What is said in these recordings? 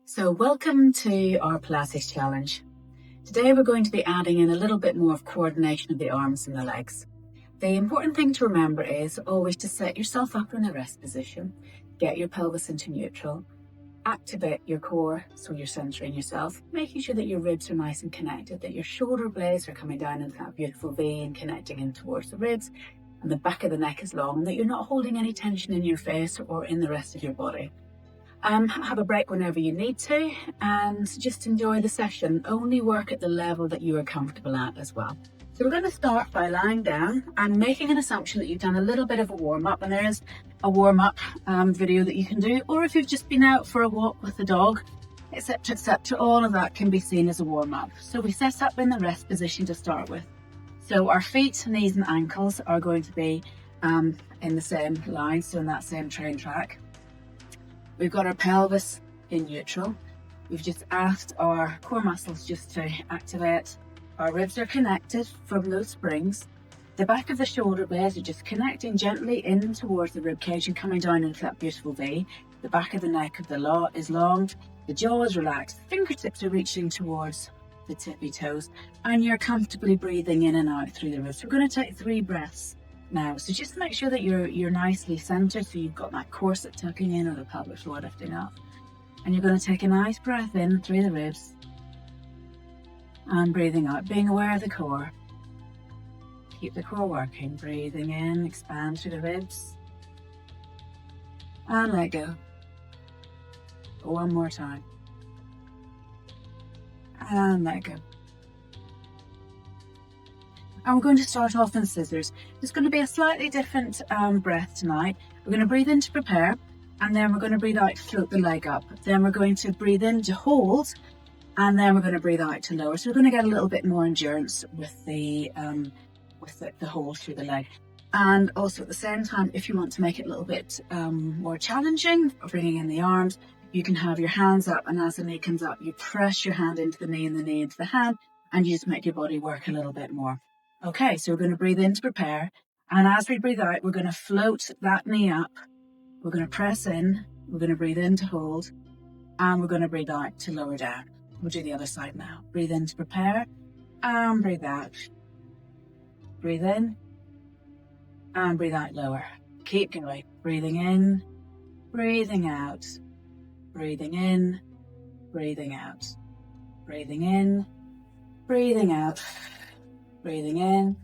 So welcome to our Pilates challenge. Today we're going to be adding in a little bit more of coordination of the arms and the legs. The important thing to remember is always to set yourself up in a rest position, get your pelvis into neutral, activate your core so you're centering yourself, making sure that your ribs are nice and connected, that your shoulder blades are coming down into that beautiful V and connecting in towards the ribs, and the back of the neck is long, that you're not holding any tension in your face or in the rest of your body. Have a break whenever you need to and just enjoy the session. Only work at the level that you are comfortable at as well. So we're going to start by lying down and making an assumption that you've done a little bit of a warm-up, and there is a warm-up video that you can do, or if you've just been out for a walk with the dog, etc., all of that can be seen as a warm-up. So we set up in the rest position to start with. So our feet, knees and ankles are going to be in the same line, so in that same train track. We've got our pelvis in neutral. We've just asked our core muscles just to activate. Our ribs are connected from those springs. The back of the shoulder blades are just connecting gently in towards the rib cage and coming down into that beautiful V. The back of the neck of the is long. The jaw is relaxed. Fingertips are reaching towards the tippy toes, and you're comfortably breathing in and out through the ribs. We're going to take 3 breaths now, so just make sure that you're nicely centered, so you've got that corset tucking in or the pelvic floor lifting up, and you're going to take a nice breath in through the ribs and breathing out, being aware of the core. Keep the core working. Breathing in, expand through the ribs and let go. One more time and let go. And we're going to start off in scissors. It's going to be a slightly different breath tonight. We're going to breathe in to prepare, and then we're going to breathe out to float the leg up. Then we're going to breathe in to hold, and then we're going to breathe out to lower. So we're going to get a little bit more endurance with the hold through the leg. And also at the same time, if you want to make it a little bit more challenging, bringing in the arms, you can have your hands up, and as the knee comes up, you press your hand into the knee and the knee into the hand, and you just make your body work a little bit more. Okay, so we're going to breathe in to prepare, and as we breathe out, we're going to float that knee up. We're going to press in, we're going to breathe in to hold, and we're going to breathe out to lower down. We'll do the other side now. Breathe in to prepare, and breathe out. Breathe in, and breathe out lower. Keep going. Breathing in, breathing out. Breathing in, breathing out. Breathing in, breathing out. Breathing in.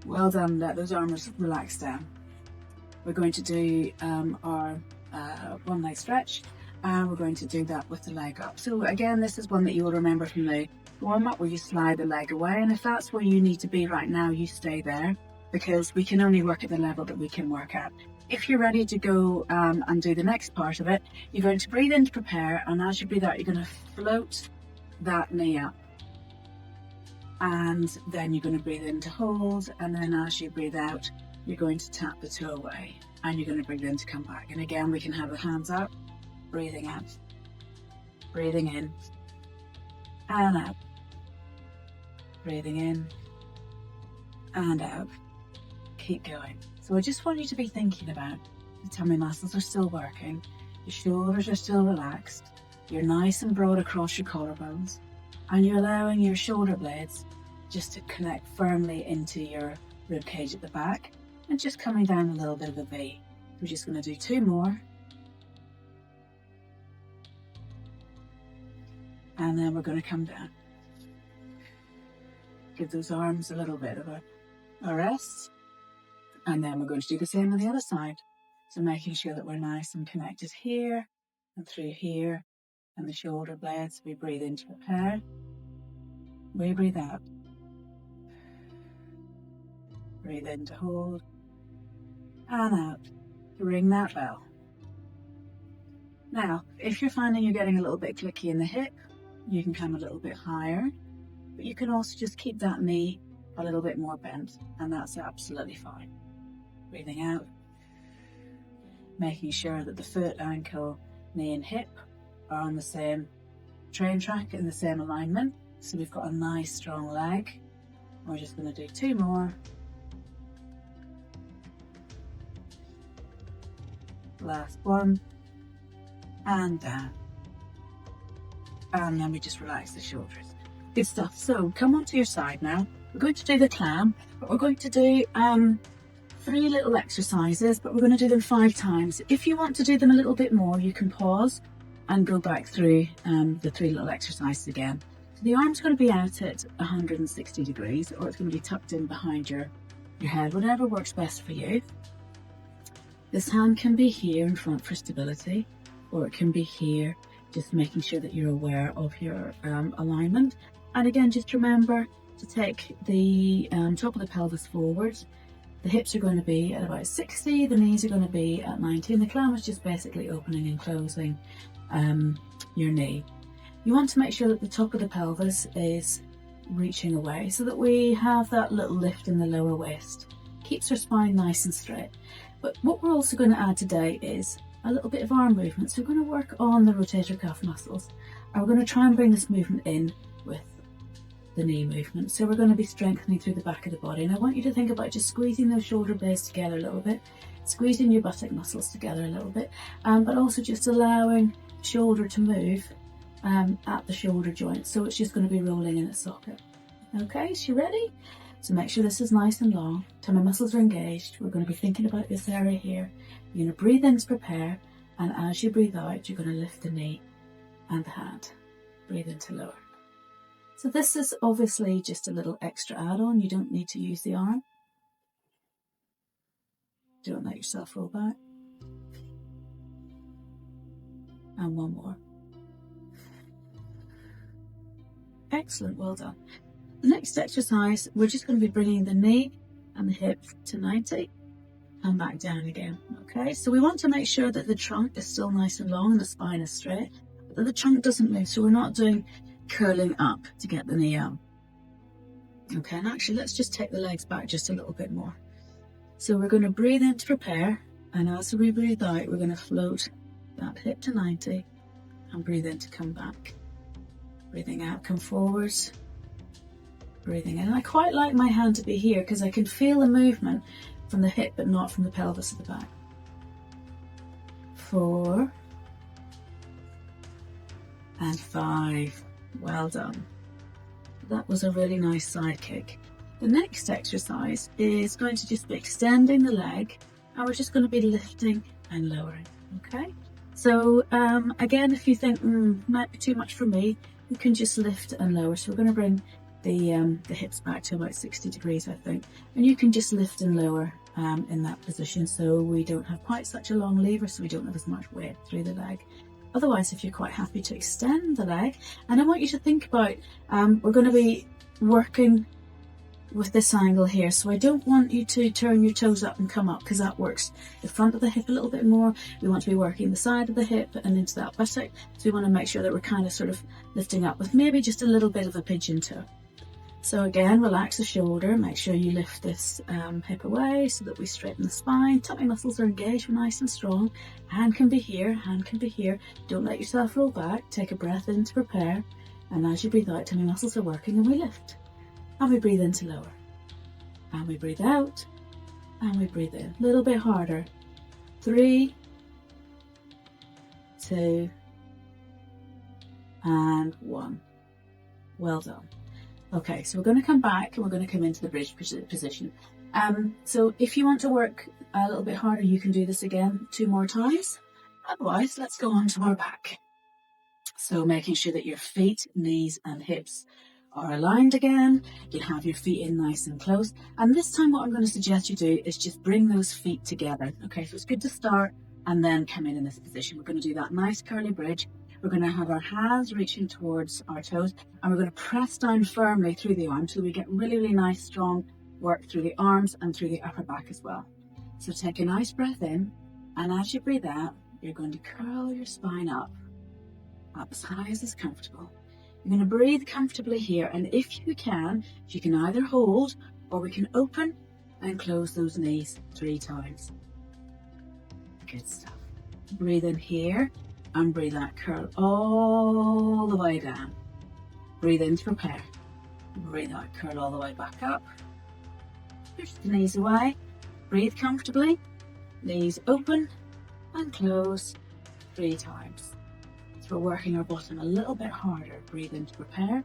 Well done, let those arms relax down. We're going to do our one leg stretch, and we're going to do that with the leg up. So again, this is one that you will remember from the warm up, where you slide the leg away, and if that's where you need to be right now, you stay there, because we can only work at the level that we can work at. If you're ready to go and do the next part of it, you're going to breathe in to prepare, and as you breathe out, you're going to float that knee up. And then you're going to breathe in to hold, and then as you breathe out, you're going to tap the toe away, and you're going to breathe in to come back. And again, we can have the hands up, breathing out, breathing in, and out, breathing in, and out. Keep going. So I just want you to be thinking about the tummy muscles are still working, your shoulders are still relaxed, you're nice and broad across your collarbones, and you're allowing your shoulder blades just to connect firmly into your rib cage at the back, and just coming down a little bit of a V. We're just going to do 2 more, and then we're going to come down. Give those arms a little bit of a rest, and then we're going to do the same on the other side. So making sure that we're nice and connected here and through here, and the shoulder blades. We breathe in to prepare. We breathe out. Breathe in to hold, and out. to ring that bell. Now, if you're finding you're getting a little bit clicky in the hip, you can come a little bit higher, but you can also just keep that knee a little bit more bent, and that's absolutely fine. Breathing out, making sure that the foot, ankle, knee and hip are on the same train track in the same alignment. So we've got a nice strong leg. We're just going to do 2 more. Last one. And down. And then we just relax the shoulders. Good stuff. So come onto your side now. We're going to do the clam, but we're going to do 3 little exercises, but we're going to do them 5 times. If you want to do them a little bit more, you can pause and go back through the 3 little exercises again. So the arm's going to be out at 160 degrees, or it's going to be tucked in behind your head, whatever works best for you. This hand can be here in front for stability, or it can be here, just making sure that you're aware of your alignment. And again, just remember to take the top of the pelvis forward. The hips are going to be at about 60, the knees are going to be at 90, and the clam is just basically opening and closing your knee. You want to make sure that the top of the pelvis is reaching away so that we have that little lift in the lower waist. Keeps our spine nice and straight. But what we're also going to add today is a little bit of arm movement. So we're going to work on the rotator cuff muscles, and we're going to try and bring this movement in with the knee movement. So we're going to be strengthening through the back of the body, and I want you to think about just squeezing those shoulder blades together a little bit, squeezing your buttock muscles together a little bit, but also just allowing the shoulder to move at the shoulder joint, so it's just going to be rolling in its socket. Okay, so you ready? So make sure this is nice and long. Tummy muscles are engaged. We're going to be thinking about this area here. You're going to breathe in to prepare, and as you breathe out, you're going to lift the knee and the hand. Breathe in to lower. So this is obviously just a little extra add-on. You don't need to use the arm. Don't let yourself roll back. And 1 more. Excellent, well done. The next exercise, we're just going to be bringing the knee and the hip to 90 and back down again. Okay, so we want to make sure that the trunk is still nice and long and the spine is straight, but that the trunk doesn't move, so we're not doing curling up to get the knee out. Okay, and actually let's just take the legs back just a little bit more. So we're going to breathe in to prepare, and as we breathe out, we're going to float that hip to 90 and breathe in to come back. Breathing out, come forwards. Breathing in. And I quite like my hand to be here because I can feel the movement from the hip but not from the pelvis at the back. 4 and 5. Well done. That was a really nice side kick. The next exercise is going to just be extending the leg, and we're just going to be lifting and lowering. Okay, so again, if you think might be too much for me, you can just lift and lower. So we're going to bring the hips back to about 60 degrees, I think, and you can just lift and lower in that position, so we don't have quite such a long lever, so we don't have as much weight through the leg. Otherwise, if you're quite happy to extend the leg, and I want you to think about, we're going to be working with this angle here, so I don't want you to turn your toes up and come up, because that works the front of the hip a little bit more. We want to be working the side of the hip and into that buttock, so we want to make sure that we're kind of sort of lifting up with maybe just a little bit of a pigeon toe. So again, relax the shoulder, make sure you lift this hip away so that we straighten the spine. Tummy muscles are engaged, we're nice and strong. Hand can be here, hand can be here. Don't let yourself roll back, take a breath in to prepare. And as you breathe out, tummy muscles are working, and we lift. And we breathe in to lower. And we breathe out, and we breathe in. A little bit harder. 3, 2, and 1. Well done. Okay, so we're going to come back and we're going to come into the bridge position. So if you want to work a little bit harder, you can do this again 2 more times. Otherwise, let's go on to our back. So making sure that your feet, knees and hips are aligned again. You have your feet in nice and close. And this time what I'm going to suggest you do is just bring those feet together. Okay, so it's good to start and then come in this position. We're going to do that nice curly bridge. We're going to have our hands reaching towards our toes, and we're going to press down firmly through the arms so we get really, really nice, strong work through the arms and through the upper back as well. So take a nice breath in, And as you breathe out, you're going to curl your spine up as high as is comfortable. You're going to breathe comfortably here, and if you can either hold or we can open and close those knees 3 times. Good stuff. Breathe in here and breathe out, curl all the way down. Breathe in to prepare. Breathe out, curl all the way back up. Push the knees away. Breathe comfortably. Knees open and close 3 times. So we're working our bottom a little bit harder. Breathe in to prepare.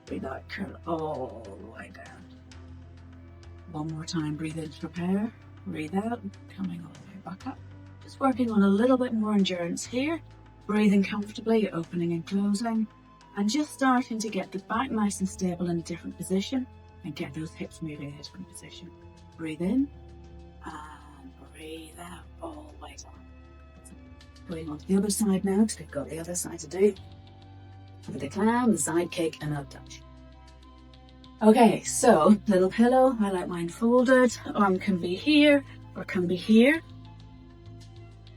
Breathe out, curl all the way down. One more time, breathe in to prepare. Breathe out, coming all the way back up. Just working on a little bit more endurance here. Breathing comfortably, opening and closing. And just starting to get the back nice and stable in a different position and get those hips moving in a different position. Breathe in and breathe out all the way down. Going on to the other side now, because we've got the other side to do. With the clam, the side kick, and up touch. Okay, so little pillow. I like mine folded. Arm can be here or can be here.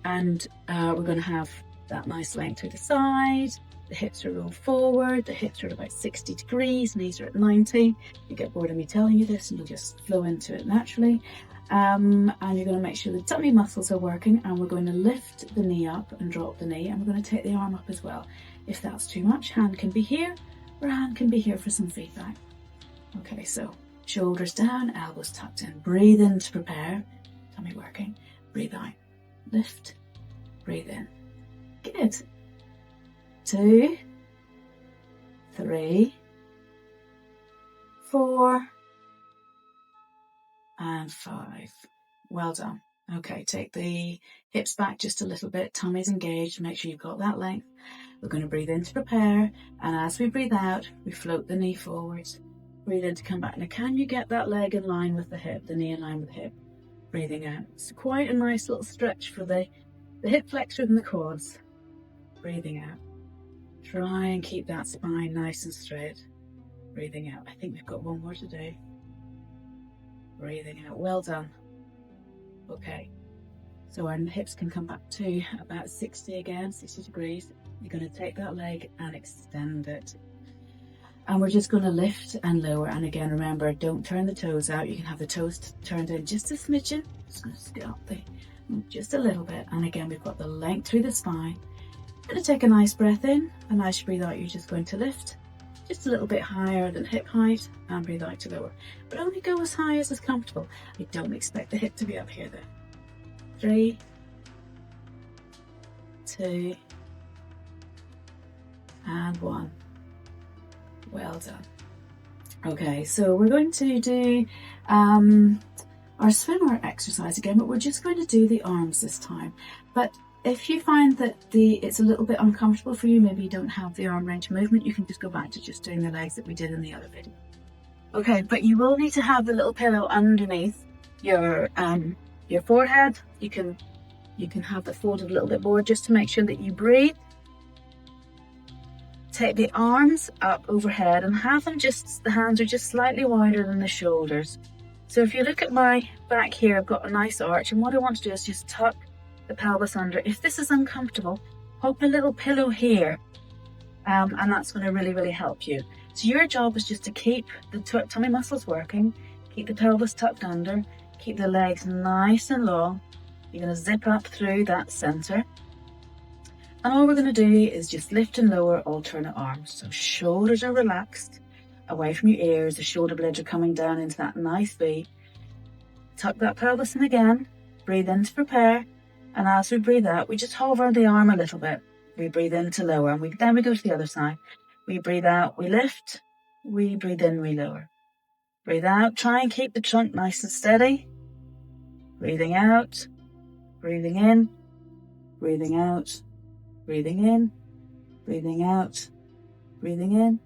And we're going to have that nice length to the side. The hips are rolled forward. The hips are at about 60 degrees. Knees are at 90. You get bored of me telling you this and you'll just flow into it naturally. And you're going to make sure the tummy muscles are working, and we're going to lift the knee up and drop the knee, and we're going to take the arm up as well. If that's too much, hand can be here or hand can be here for some feedback. Okay, so shoulders down, elbows tucked in. Breathe in to prepare. Tummy working. Breathe out. Lift. Breathe in. Good. 2, 3, 4, and 5. Well done. Okay, take the hips back just a little bit, tummy's engaged, make sure you've got that length. We're going to breathe in to prepare, and as we breathe out, we float the knee forwards. Breathe in to come back. Now, can you get that leg in line with the hip, the knee in line with the hip? Breathing out. It's quite a nice little stretch for the hip flexor and the quads. Breathing out. Try and keep that spine nice and straight. Breathing out. I think we've got one more to do. Breathing out. Well done. Okay. So our hips can come back to about 60 again, 60 degrees. You're going to take that leg and extend it. And we're just going to lift and lower. And again, remember, don't turn the toes out. You can have the toes turned in just a smidgen. Just going to scoot up just a little bit. And again, we've got the length through the spine. Going to take a nice breath in, and as you breathe out, you're just going to lift just a little bit higher than hip height, and breathe out to lower. But only go as high as is comfortable. I don't expect the hip to be up here though. 3, 2, and 1. Well done. Okay, so we're going to do our swimmer exercise again, but we're just going to do the arms this time. But if you find that it's a little bit uncomfortable for you, maybe you don't have the arm range of movement, you can just go back to just doing the legs that we did in the other video. Okay, but you will need to have the little pillow underneath your forehead. You can have it folded a little bit more just to make sure that you breathe. Take the arms up overhead and have them the hands are just slightly wider than the shoulders. So if you look at my back here, I've got a nice arch, and what I want to do is just tuck the pelvis under. If this is uncomfortable, pop a little pillow here, and that's going to really, really help you. So your job is just to keep the tummy muscles working, keep the pelvis tucked under, keep the legs nice and long. You're going to zip up through that center. And all we're going to do is just lift and lower alternate arms. So shoulders are relaxed, away from your ears, the shoulder blades are coming down into that nice V. Tuck that pelvis in again, breathe in to prepare. And as we breathe out, we just hover the arm a little bit. We breathe in to lower, and then we go to the other side. We breathe out, we lift. We breathe in, we lower. Breathe out, try and keep the trunk nice and steady. Breathing out, breathing in, breathing out, breathing in, breathing out, breathing in.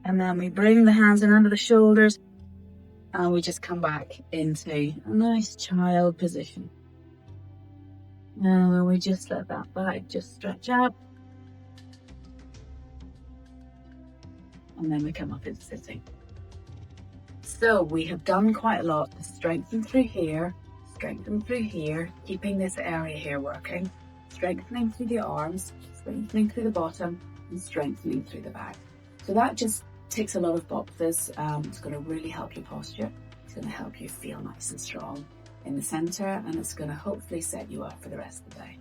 And then we bring the hands in under the shoulders, and we just come back into a nice child position. And we just let that back just stretch out. and then we come up into sitting. So we have done quite a lot to strengthen through here, keeping this area here working, strengthening through the arms, strengthening through the bottom, and strengthening through the back. So that just ticks a lot of boxes. It's going to really help your posture. It's going to help you feel nice and strong in the center, and it's going to hopefully set you up for the rest of the day.